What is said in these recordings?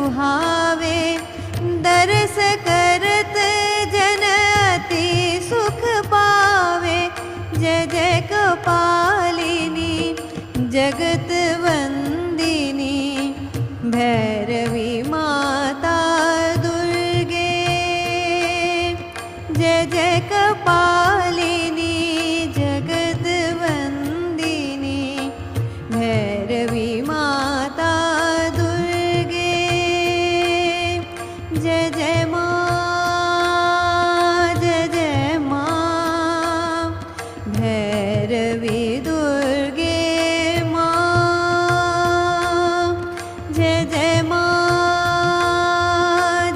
सुहावे, दरस करत जन अति सुख पावे। जय जय कपालिनी जगत वंदिनी, भैरवी माता दुर्गे। जय जय कपालिनी जगत वंदिनी, भैरवी माता दुर्गे। जय जय माँ, जय जय माँ, भैरवी दुर्गे माँ। जय जय माँ,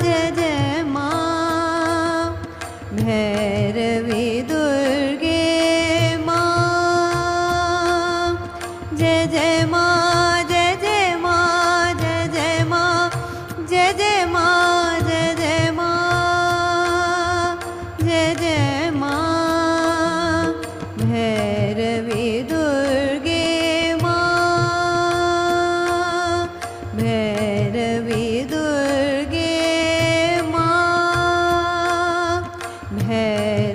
जय जय माँ, भैरवी दुर्गे माँ। जय जय माँ, जय जय माँ, जय जय माँ, जय जय माँ, जय जय माँ, जय जय माँ, भैरवी दुर्गे माँ। भैरवी दुर्गे माँ, भैरवी